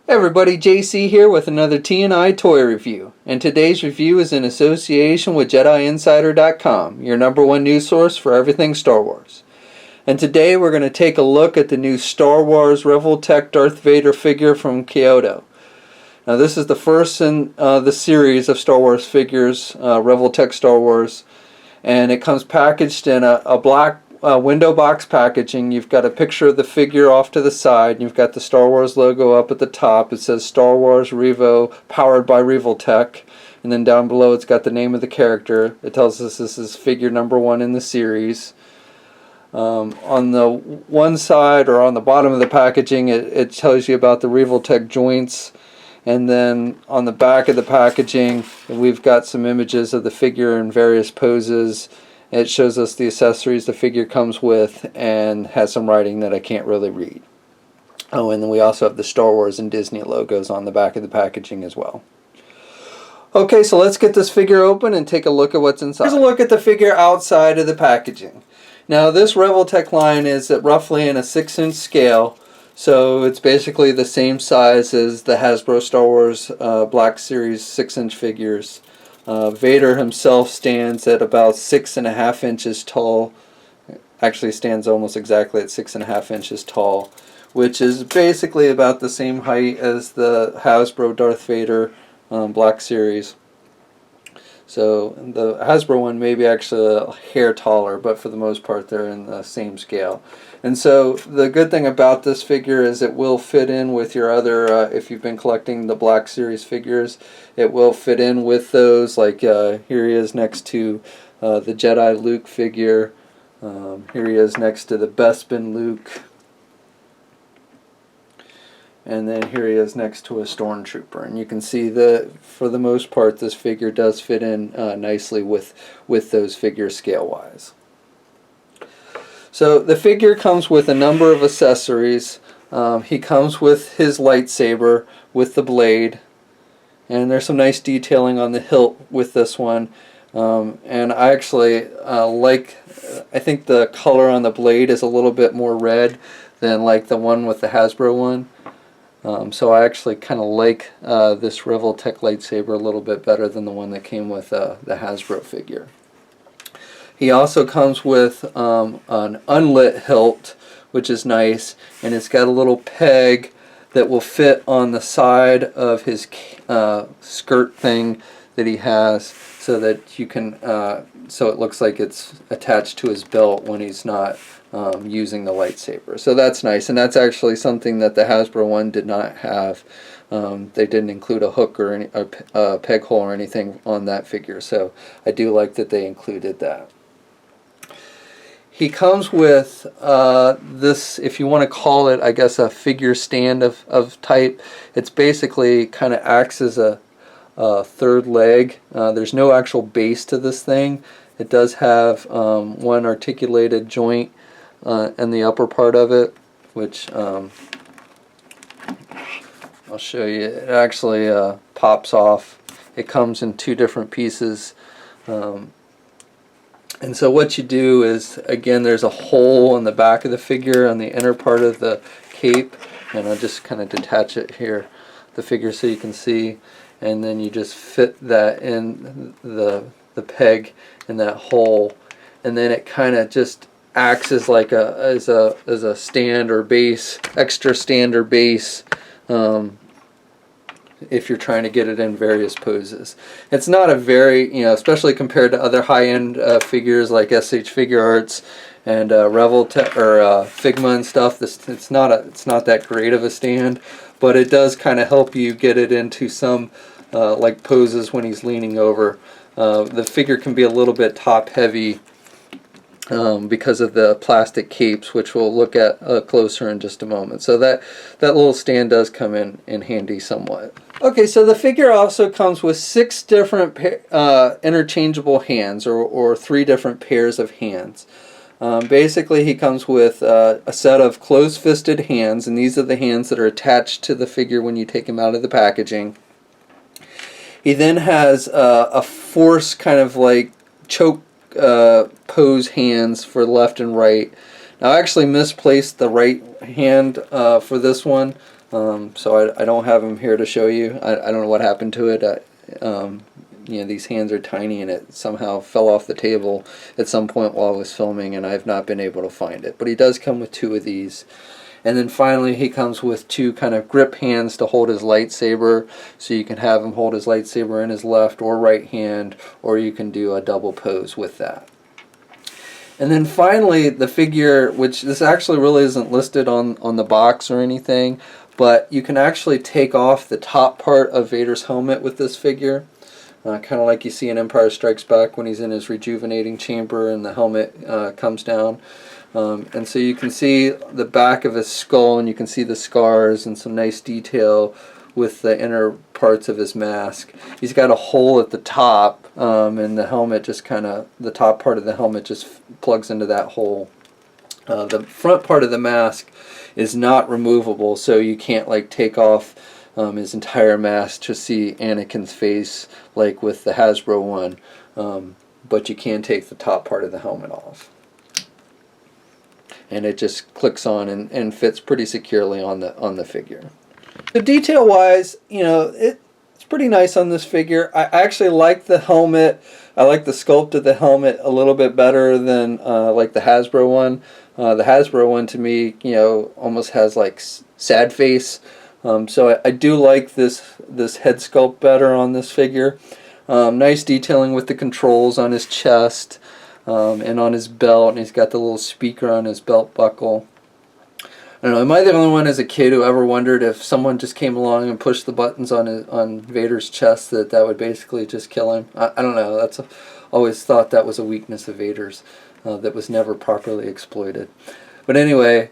Hey everybody, JC here with another T&I toy review. And today's review is in association with JediInsider.com, your #1 news source for everything Star Wars. And today we're going to take a look at the new Star Wars Revoltech Darth Vader figure from Kyoto. Now this is the first in the series of Star Wars figures, Revoltech Star Wars. And it comes packaged in a black window box packaging. You've got a picture of the figure off to the side, and you've got the Star Wars logo up at the top. It says Star Wars Revo, powered by Revoltech, and then down below it's got the name of the character. It tells us this is figure #1 in the series. On the one side, or on the bottom of the packaging, it tells you about the Revoltech joints, and then on the back of the packaging we've got some images of the figure in various poses. It shows us the accessories the figure comes with and has some writing that I can't really read. Oh, and then we also have the Star Wars and Disney logos on the back of the packaging as well. Okay, so let's get this figure open and take a look at what's inside. Here's a look at the figure outside of the packaging. Now this Revoltech line is at roughly in a 6-inch scale, so it's basically the same size as the Hasbro Star Wars Black Series 6-inch figures. Vader himself stands at about 6.5 inches tall. Actually stands almost exactly at 6.5 inches tall, which is basically about the same height as the Hasbro Darth Vader Black Series. So the Hasbro one may be actually a hair taller, but for the most part they're in the same scale. And so the good thing about this figure is it will fit in with your other, if you've been collecting the Black Series figures, it will fit in with those. Like here he is next to the Jedi Luke figure. Here he is next to the Bespin Luke. And then here he is next to a Stormtrooper. And you can see that for the most part this figure does fit in nicely with those figures scale-wise. So the figure comes with a number of accessories. He comes with his lightsaber with the blade, and there's some nice detailing on the hilt with this one. And I actually I think the color on the blade is a little bit more red than like the one with the Hasbro one. So I actually kind of like this Revoltech lightsaber a little bit better than the one that came with the Hasbro figure. He also comes with an unlit hilt, which is nice, and it's got a little peg that will fit on the side of his skirt thing that he has, so that you can so it looks like it's attached to his belt when he's not using the lightsaber. So that's nice, and that's actually something that the Hasbro one did not have. They didn't include a hook or a peg hole or anything on that figure, so I do like that they included that. He comes with this, if you want to call it, I guess, a figure stand of type. It's basically kind of acts as a third leg. There's no actual base to this thing. It does have one articulated joint in the upper part of it, which I'll show you. It actually pops off. It comes in 2 different pieces. And so what you do is, again, there's a hole in the back of the figure on the inner part of the cape, and I'll just kind of detach it here, the figure, so you can see, and then you just fit that in the peg in that hole, and then it kind of just acts as like as a stand or base, extra stand or base, if you're trying to get it in various poses. It's not a very, especially compared to other high-end figures like SH Figure Arts and Revoltech or Figma and stuff. It's not that great of a stand, but it does kind of help you get it into some like poses when he's leaning over. The figure can be a little bit top-heavy because of the plastic capes, which we'll look at closer in just a moment. So that little stand does come in handy somewhat. Okay, so the figure also comes with 6 different interchangeable hands, or 3 different pairs of hands. Basically, he comes with a set of closed-fisted hands, and these are the hands that are attached to the figure when you take him out of the packaging. He then has a force kind of like choke pose hands for left and right. Now, I actually misplaced the right hand for this one, so I don't have him here to show you. I don't know what happened to it. You know, these hands are tiny, and it somehow fell off the table at some point while I was filming, and I've not been able to find it. But he does come with 2 of these. And then finally he comes with 2 kind of grip hands to hold his lightsaber, so you can have him hold his lightsaber in his left or right hand, or you can do a double pose with that. And then finally the figure, which this actually really isn't listed on the box or anything, but you can actually take off the top part of Vader's helmet with this figure. Kind of like you see in Empire Strikes Back when he's in his rejuvenating chamber and the helmet comes down. And so you can see the back of his skull, and you can see the scars and some nice detail with the inner parts of his mask. He's got a hole at the top, and the helmet just the top part of the helmet just plugs into that hole. The front part of the mask is not removable, so you can't like take off his entire mask to see Anakin's face like with the Hasbro one, but you can take the top part of the helmet off. And it just clicks on and fits pretty securely on the figure. So detail wise, you know, it's pretty nice on this figure. I actually like the helmet. I like the sculpt of the helmet a little bit better than like the Hasbro one. The Hasbro one to me, you know, almost has like sad face. So I do like this head sculpt better on this figure. Nice detailing with the controls on his chest and on his belt, and he's got the little speaker on his belt buckle. I don't know, am I the only one as a kid who ever wondered if someone just came along and pushed the buttons on Vader's chest that would basically just kill him? I don't know, always thought that was a weakness of Vader's that was never properly exploited. But anyway,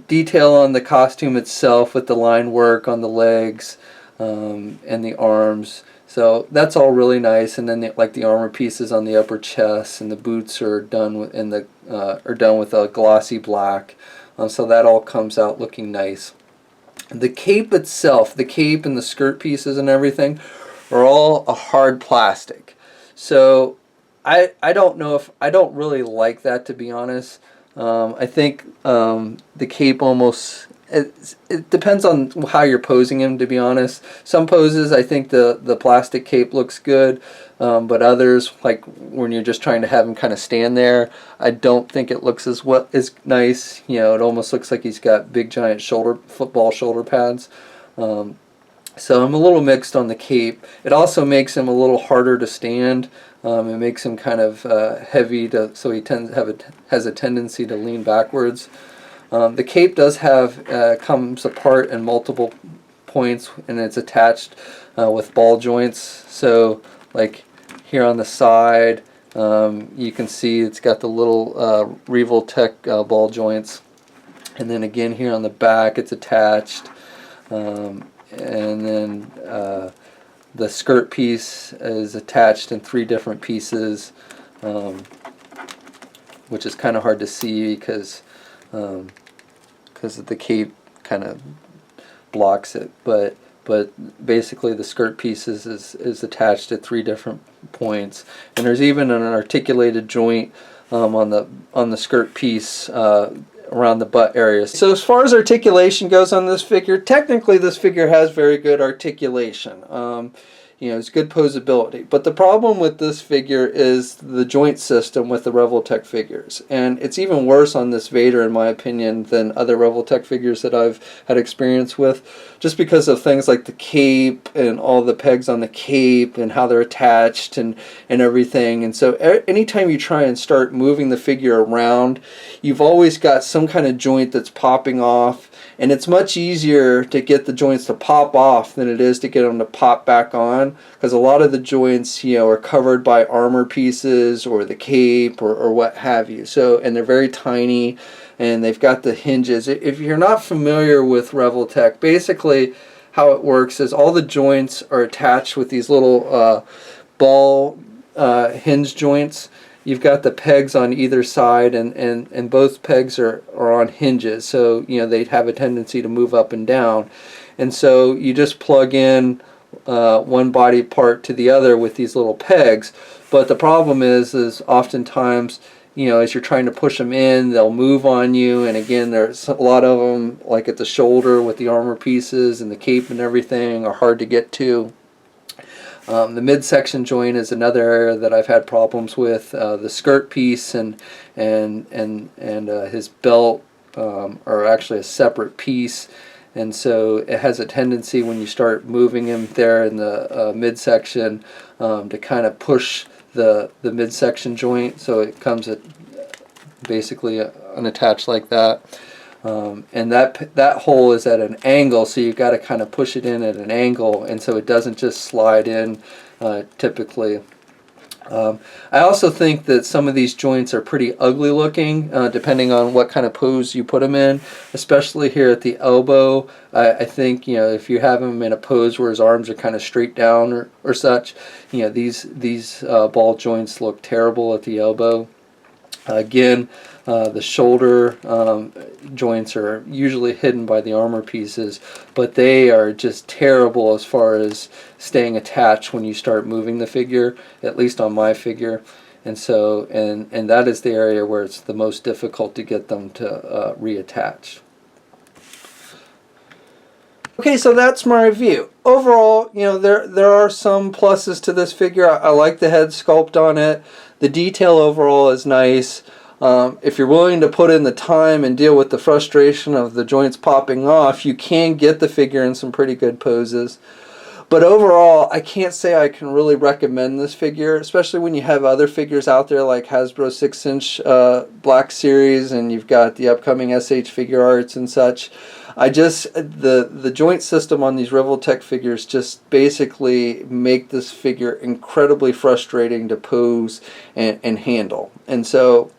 detail on the costume itself with the line work on the legs and the arms. So that's all really nice. And then like the armor pieces on the upper chest, and the boots are done with a glossy black. So that all comes out looking nice. The cape itself, the cape and the skirt pieces and everything, are all a hard plastic. So I don't know if I don't really like that, to be honest. I think the cape almost, it depends on how you're posing him, to be honest. Some poses I think the plastic cape looks good, but others, like when you're just trying to have him kind of stand there, I don't think it looks as nice. You know, it almost looks like he's got big giant football shoulder pads. So I'm a little mixed on the cape. It also makes him a little harder to stand. It makes him kind of heavy, so he has a tendency to lean backwards. The cape does comes apart in multiple points, and it's attached with ball joints. So like here on the side, you can see it's got the little Revoltech ball joints. And then again here on the back it's attached. And then the skirt piece is attached in 3 different pieces, which is kind of hard to see because the cape kind of blocks it. But basically the skirt piece is attached at 3 different points, and there's even an articulated joint on the skirt piece around the butt area. So as far as articulation goes on this figure, technically this figure has very good articulation. You know, it's good posability. But the problem with this figure is the joint system with the Revoltech figures. And it's even worse on this Vader, in my opinion, than other Revoltech figures that I've had experience with, just because of things like the cape and all the pegs on the cape and how they're attached and everything. And so anytime you try and start moving the figure around, you've always got some kind of joint that's popping off. And it's much easier to get the joints to pop off than it is to get them to pop back on, because a lot of the joints, you know, are covered by armor pieces or the cape or what have you. So, and they're very tiny, and they've got the hinges. If you're not familiar with Revoltech, basically how it works is all the joints are attached with these little ball hinge joints. You've got the pegs on either side, and both pegs are on hinges, so you know they have a tendency to move up and down. And so you just plug in one body part to the other with these little pegs. But the problem is oftentimes you know, as you're trying to push them in, they'll move on you. And again, there's a lot of them, like at the shoulder with the armor pieces and the cape and everything, are hard to get to. The midsection joint is another area that I've had problems with. The skirt piece and his belt are actually a separate piece, and so it has a tendency when you start moving him there in the midsection to kind of push the midsection joint, so it comes at basically unattached like that. And that hole is at an angle, so you've got to kind of push it in at an angle, and so it doesn't just slide in typically. I also think that some of these joints are pretty ugly looking, depending on what kind of pose you put them in, especially here at the elbow. I think, you know, if you have him in a pose where his arms are kind of straight down or such, you know, these ball joints look terrible at the elbow. Again, the shoulder joints are usually hidden by the armor pieces, but they are just terrible as far as staying attached when you start moving the figure, at least on my figure. And so, and that is the area where it's the most difficult to get them to reattach. Okay, so that's my review. Overall, you know, there are some pluses to this figure. I like the head sculpt on it. The detail overall is nice. If you're willing to put in the time and deal with the frustration of the joints popping off, you can get the figure in some pretty good poses. But overall, I can't say I can really recommend this figure, especially when you have other figures out there like Hasbro 6-inch Black Series, and you've got the upcoming SH Figure Arts and such. The joint system on these Revoltech figures just basically make this figure incredibly frustrating to pose and handle. And so,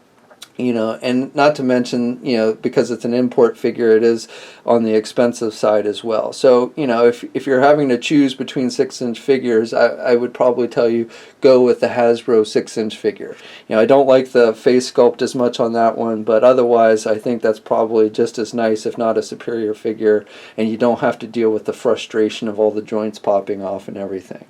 you know, and not to mention, you know, because it's an import figure, it is on the expensive side as well. So, you know, if you're having to choose between 6-inch figures, I would probably tell you go with the Hasbro 6-inch figure. You know, I don't like the face sculpt as much on that one, but otherwise I think that's probably just as nice, if not a superior figure, and you don't have to deal with the frustration of all the joints popping off and everything.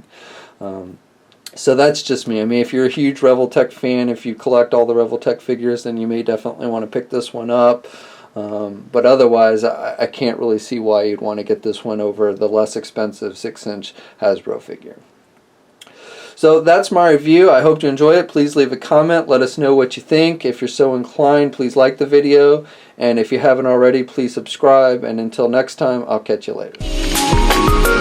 So that's just me. I mean, if you're a huge Revoltech fan, if you collect all the Revoltech figures, then you may definitely want to pick this one up. But otherwise, I can't really see why you'd want to get this one over the less expensive 6-inch Hasbro figure. So that's my review. I hope you enjoy it. Please leave a comment. Let us know what you think. If you're so inclined, please like the video. And if you haven't already, please subscribe. And until next time, I'll catch you later.